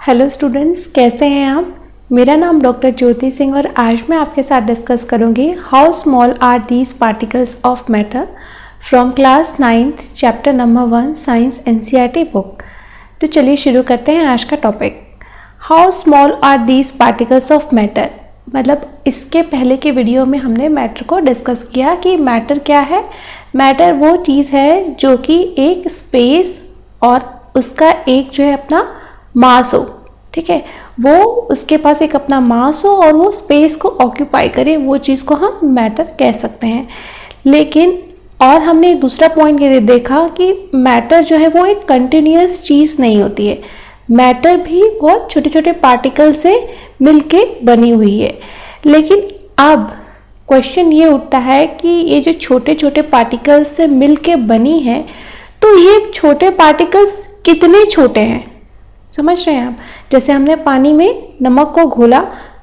Hello students, कैसे हैं आप। मेरा नाम डॉक्टर ज्योति सिंह और आज मैं आपके साथ डिस्कस करूंगी how small are these particles of matter from class 9th chapter number 1 science NCERT book. तो चलिए शुरू करते हैं आज का topic. How small are these particles of matter, मतलब इसके पहले के वीडियो में हमने मैटर को डिस्कस किया कि मैटर क्या है। मैटर वो चीज़ है जो कि एक स्पेस और उसका एक जो है अपना मास हो, ठीक है, वो उसके पास एक अपना मास हो और वो स्पेस को ऑक्यूपाई करे, वो चीज़ को हम मैटर कह सकते हैं। लेकिन और हमने दूसरा पॉइंट ये देखा कि मैटर जो है वो एक कंटिन्यूअस चीज़ नहीं होती है। मैटर भी बहुत छोटे छोटे पार्टिकल से मिलके बनी हुई है। लेकिन अब क्वेश्चन ये उठता है कि ये जो छोटे छोटे पार्टिकल्स से मिलके बनी है, तो ये छोटे पार्टिकल्स कितने छोटे हैं, समझ रहे हैं आप। जैसे हमने पानी में नमक को घोला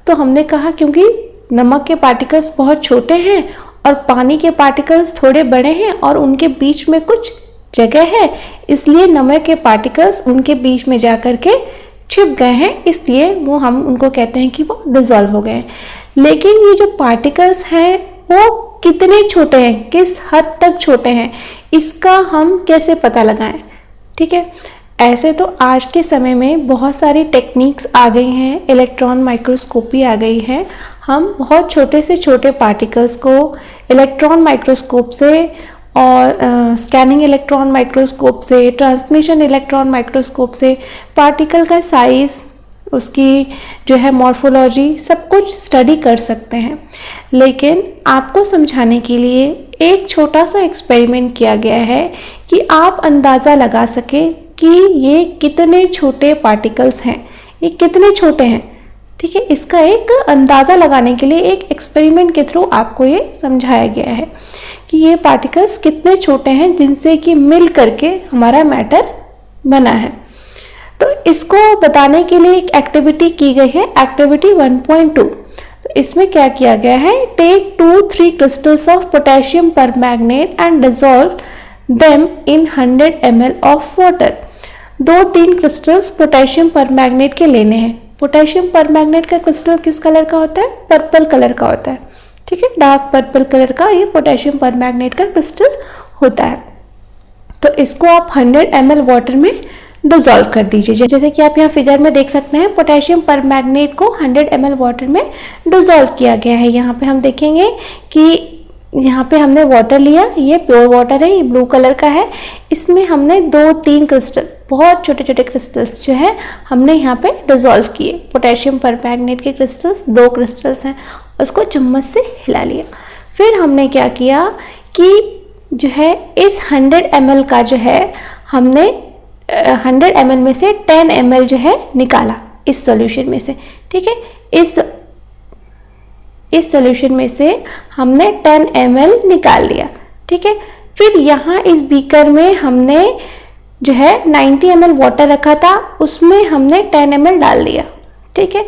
तो हमने कहा क्योंकि नमक के पार्टिकल्स बहुत छोटे हैं और पानी के पार्टिकल्स थोड़े बड़े हैं और उनके बीच में कुछ जगह है, इसलिए नमक के पार्टिकल्स उनके बीच में जा कर के छिप गए हैं, इसलिए वो हम उनको कहते हैं कि वो डिसॉल्व हो गए हैं। लेकिन ये जो पार्टिकल्स हैं वो कितने छोटे हैं, किस हद तक छोटे हैं, इसका हम कैसे पता लगाएं। ठीक है, ऐसे तो आज के समय में बहुत सारी टेक्निक्स आ गई हैं, इलेक्ट्रॉन माइक्रोस्कोपी आ गई है। हम बहुत छोटे से छोटे पार्टिकल्स को इलेक्ट्रॉन माइक्रोस्कोप से और स्कैनिंग इलेक्ट्रॉन माइक्रोस्कोप से, ट्रांसमिशन इलेक्ट्रॉन माइक्रोस्कोप से पार्टिकल का साइज़, उसकी जो है मॉर्फोलॉजी, सब कुछ स्टडी कर सकते हैं। लेकिन आपको समझाने के लिए एक छोटा सा एक्सपेरिमेंट किया गया है कि आप अंदाज़ा लगा सकें कि ये कितने छोटे पार्टिकल्स हैं, ये कितने छोटे हैं। ठीक है, इसका एक अंदाज़ा लगाने के लिए एक एक्सपेरिमेंट के थ्रू आपको ये समझाया गया है कि ये पार्टिकल्स कितने छोटे हैं जिनसे कि मिल करके हमारा मैटर बना है। तो इसको बताने के लिए एक एक्टिविटी की गई है, एक्टिविटी 1.2। तो इसमें क्या किया गया है, take 2-3 crystals of potassium permanganate and dissolve them in 100 ml of water. 2-3 crystals potassium permanganate के लेने हैं। पोटेशियम परमैंगनेट का क्रिस्टल किस कलर का होता है, पर्पल कलर का होता है। ठीक है, डार्क पर्पल कलर का ये पोटेशियम परमैंगनेट का क्रिस्टल होता है। तो इसको आप 100 ml वाटर में डिसॉल्व कर दीजिए। जैसे कि आप यहाँ फिगर में देख सकते हैं, पोटेशियम परमैंगनेट को 100 ml वाटर में डिसॉल्व किया गया है। यहाँ पे हम देखेंगे कि यहाँ पे हमने वाटर लिया, ये प्योर वाटर है, ये ब्लू कलर का है। इसमें हमने 2-3 क्रिस्टल, बहुत छोटे छोटे क्रिस्टल्स जो है हमने यहाँ पे डिसॉल्व किए। पोटेशियम परमैंगनेट के क्रिस्टल्स 2 क्रिस्टल्स हैं, उसको चम्मच से हिला लिया। फिर हमने क्या किया कि जो है इस 100 ml का जो है हमने 100 ml में से 10 ml जो है निकाला इस सॉल्यूशन में से। ठीक है, इस सॉल्यूशन में से हमने 10 ml निकाल लिया। ठीक है, फिर यहाँ इस बीकर में हमने जो है 90 ml वाटर रखा था, उसमें हमने 10 ml डाल दिया। ठीक है,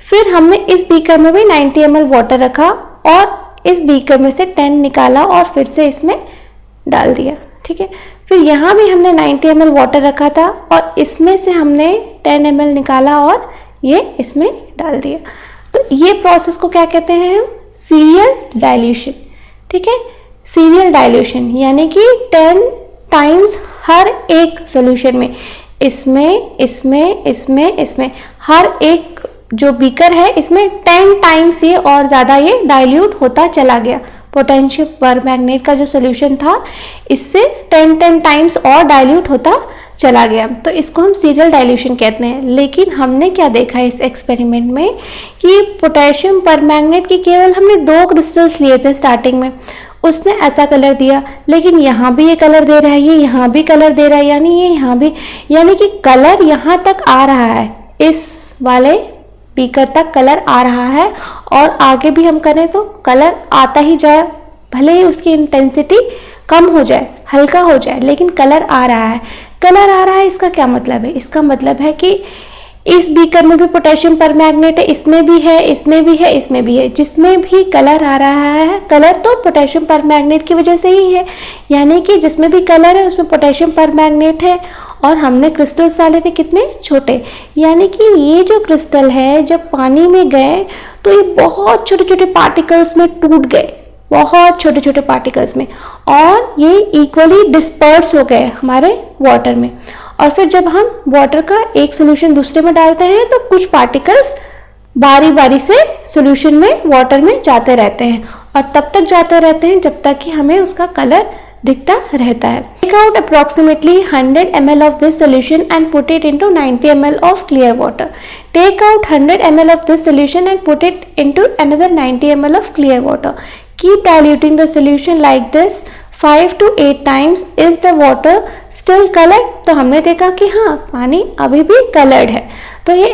फिर हमने इस बीकर में भी 90 ml वाटर रखा और इस बीकर में से 10 निकाला और फिर से इसमें डाल दिया। ठीक है, फिर यहाँ भी हमने 90 ml वाटर रखा था और इसमें से हमने 10 ml निकाला और ये इसमें डाल दिया। तो ये प्रोसेस को क्या कहते हैं हम, सीरियल डाइल्यूशन। ठीक है, सीरियल डाइल्यूशन यानी कि 10 टाइम्स हर एक सॉल्यूशन में, इसमें इसमें इसमें इसमें हर एक जो बीकर है इसमें 10 टाइम्स ये और ज़्यादा ये डाइल्यूट होता चला गया। पोटेशियम परमैंगनेट का जो सॉल्यूशन था इससे 10 टाइम्स और डाइल्यूट होता चला गया, तो इसको हम सीरियल डाइल्यूशन कहते हैं। लेकिन हमने क्या देखा इस एक्सपेरिमेंट में कि पोटेशियम परमैंगनेट की केवल हमने 2 क्रिस्टल्स लिए थे स्टार्टिंग में, उसने ऐसा कलर दिया, लेकिन यहाँ भी ये कलर दे रहा है, ये यहाँ भी कलर दे रहा है, यानी ये यहाँ भी, यानी कि कलर यहाँ तक आ रहा है, इस वाले बीकर तक कलर आ रहा है और आगे भी हम करें तो कलर आता ही जाए, भले ही उसकी इंटेंसिटी कम हो जाए, हल्का हो जाए, लेकिन कलर आ रहा है। कलर आ रहा है, इसका क्या मतलब है, इसका मतलब है कि इस बीकर में भी पोटेशियम परमैंगनेट है, इसमें भी है, इसमें भी है, इसमें भी है, जिसमें भी कलर आ रहा है, कलर तो पोटेशियम परमैंगनेट की वजह से ही है, यानी कि जिसमें भी कलर है उसमें पोटेशियम परमैंगनेट है और हमने क्रिस्टल्स डाले थे कितने छोटे, यानी कि ये जो क्रिस्टल है जब पानी में गए तो ये बहुत छोटे छोटे पार्टिकल्स में टूट गए, बहुत छोटे छोटे पार्टिकल्स में, और ये इक्वली डिस्पर्स हो गए हमारे वाटर में। और फिर जब हम वाटर का एक सोल्यूशन दूसरे में डालते हैं तो कुछ पार्टिकल्स बारी बारी से सोल्यूशन में वाटर में जाते रहते हैं, और तब तक जाते रहते हैं जब तक कि हमें उसका कलर दिखता रहता है। Take out approximately 100 ml of this solution and put it into 90 ml of clear water. Take out 100 ml of this solution and put it into another 90 ml of clear water. Keep diluting the solution like this 5 to 8 times. Is the water still colored? तो हमने देखा कि हाँ, पानी अभी भी colored है। तो ये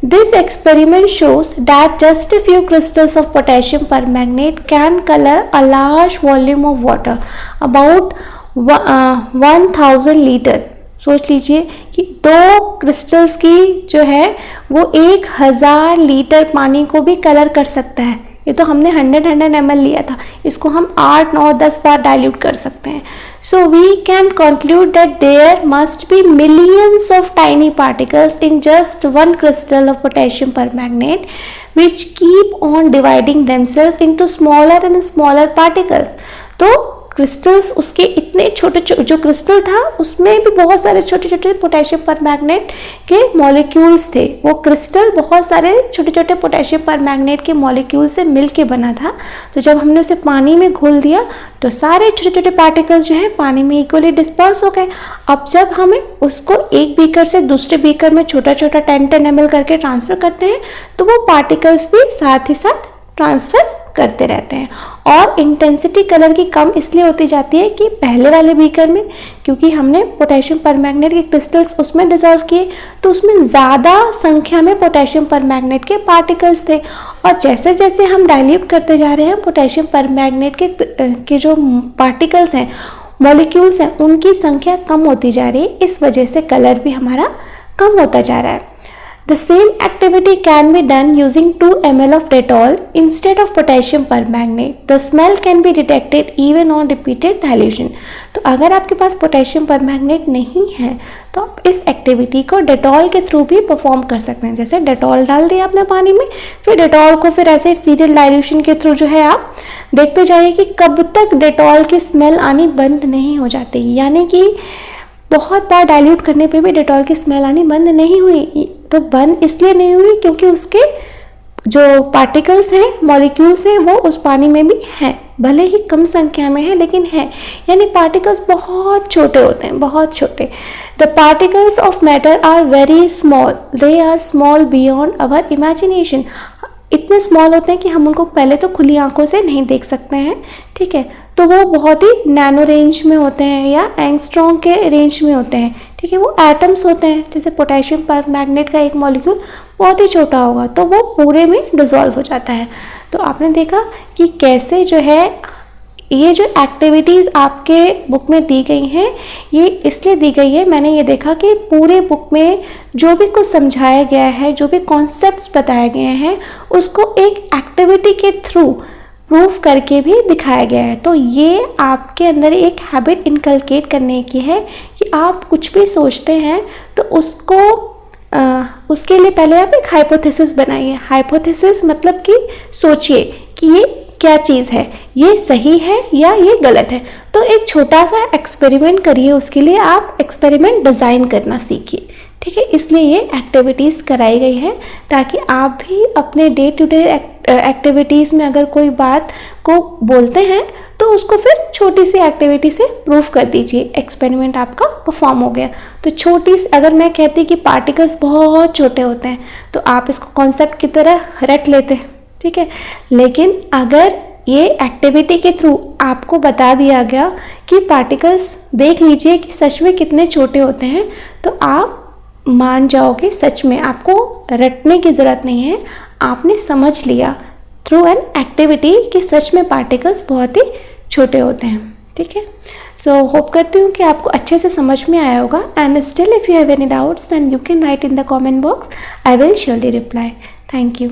this experiment shows that just a few crystals of potassium permanganate can color a large volume of water, about 1000 litre. सोच लीजिए कि 2 क्रिस्टल्स की जो है वो 1000 लीटर पानी को भी कलर कर सकता है। ये तो हमने 100 ml लिया था, इसको हम 8, 9, 10 बार डाइल्यूट कर सकते हैं। So we can conclude that there must be millions of tiny particles in just one crystal of potassium permanganate, which keep on dividing themselves into smaller and smaller particles. तो crystals उसके इतने छोटे जो crystal था उसमें भी बहुत सारे छोटे छोटे पोटेशियम परमैंगनेट के मॉलिक्यूल्स थे। वो क्रिस्टल बहुत सारे छोटे छोटे पोटेशियम परमैंगनेट के मॉलिक्यूल से मिलके बना था। तो जब हमने उसे पानी में घोल दिया तो सारे छोटे छोटे पार्टिकल्स जो है पानी में इक्वली डिस्पर्स हो गए। अब जब हमें उसको एक बीकर से दूसरे बीकर में छोटा छोटा 10 ml करके ट्रांसफ़र करते हैं तो वो पार्टिकल्स भी साथ ही साथ ट्रांसफ़र करते रहते हैं। और इंटेंसिटी कलर की कम इसलिए होती जाती है कि पहले वाले बीकर में क्योंकि हमने पोटेशियम परमैंगनेट के क्रिस्टल्स उसमें डिसॉल्व किए तो उसमें ज़्यादा संख्या में पोटेशियम परमैंगनेट के पार्टिकल्स थे, और जैसे जैसे हम डाइल्यूट करते जा रहे हैं पोटेशियम परमैंगनेट के जो पार्टिकल्स हैं, मॉलिक्यूल्स हैं, उनकी संख्या कम होती जा रही है। इस वजह से कलर भी हमारा कम होता जा रहा है। The same activity can be done using 2 ml of Dettol instead of potassium permanganate. The smell can be detected even on repeated dilution. तो अगर आपके पास पोटेशियम परमैंगनेट नहीं है तो आप इस एक्टिविटी को डेटॉल के थ्रू भी परफॉर्म कर सकते हैं। जैसे डेटॉल डाल दिया आपने पानी में, फिर डेटॉल को फिर ऐसे सीरियल डाइल्यूशन के थ्रू जो है आप देखते जाइए कि कब तक डेटॉल की स्मेल आनी बंद नहीं हो जाती। यानी कि बहुत बार डाइल्यूट करने पे भी डेटॉल की स्मेल आनी बंद नहीं हुई। तो बंद इसलिए नहीं हुई क्योंकि उसके जो पार्टिकल्स हैं, मॉलिक्यूल्स हैं, वो उस पानी में भी हैं, भले ही कम संख्या में है लेकिन है। यानी पार्टिकल्स बहुत छोटे होते हैं, बहुत छोटे। The particles of matter are very small, they are small beyond our imagination. इतने स्मॉल होते हैं कि हम उनको पहले तो खुली आंखों से नहीं देख सकते हैं, ठीक है। तो वो बहुत ही नैनो रेंज में होते हैं या एंगस्ट्रॉम के रेंज में होते हैं, ठीक है। वो एटम्स होते हैं, जैसे पोटेशियम परमैंगनेट का एक मॉलिक्यूल बहुत ही छोटा होगा तो वो पूरे में डिसॉल्व हो जाता है। तो आपने देखा कि कैसे जो है ये जो एक्टिविटीज़ आपके बुक में दी गई हैं ये इसलिए दी गई है, मैंने ये देखा कि पूरे बुक में जो भी कुछ समझाया गया है, जो भी कॉन्सेप्ट्स बताए गए हैं उसको एक एक्टिविटी के थ्रू प्रूफ करके भी दिखाया गया है। तो ये आपके अंदर एक हैबिट इनकलकेट करने की है कि आप कुछ भी सोचते हैं तो उसको उसके लिए पहले आप एक हाइपोथेसिस बनाइए। हाइपोथेसिस मतलब कि सोचिए कि ये क्या चीज़ है, ये सही है या ये गलत है। तो एक छोटा सा एक्सपेरिमेंट करिए, उसके लिए आप एक्सपेरिमेंट डिज़ाइन करना सीखिए, ठीक है। इसलिए ये एक्टिविटीज़ कराई गई है ताकि आप भी अपने डे टू डे एक्टिविटीज़ में अगर कोई बात को बोलते हैं तो उसको फिर छोटी सी एक्टिविटी से प्रूफ कर दीजिए। एक्सपेरिमेंट आपका परफॉर्म हो गया। तो छोटी सी अगर मैं कहती कि पार्टिकल्स बहुत छोटे होते हैं तो आप इसको कॉन्सेप्ट की तरह रट लेते हैं, ठीक है। लेकिन अगर ये एक्टिविटी के थ्रू आपको बता दिया गया कि पार्टिकल्स देख लीजिए कि सच में कितने छोटे होते हैं तो आप मान जाओगे, सच में आपको रटने की ज़रूरत नहीं है, आपने समझ लिया थ्रू एन एक्टिविटी कि सच में पार्टिकल्स बहुत ही छोटे होते हैं, ठीक है। सो होप करती हूँ कि आपको अच्छे से समझ में आया होगा। And still if you have any doubts then you can write in the comment box, I will surely reply. Thank you.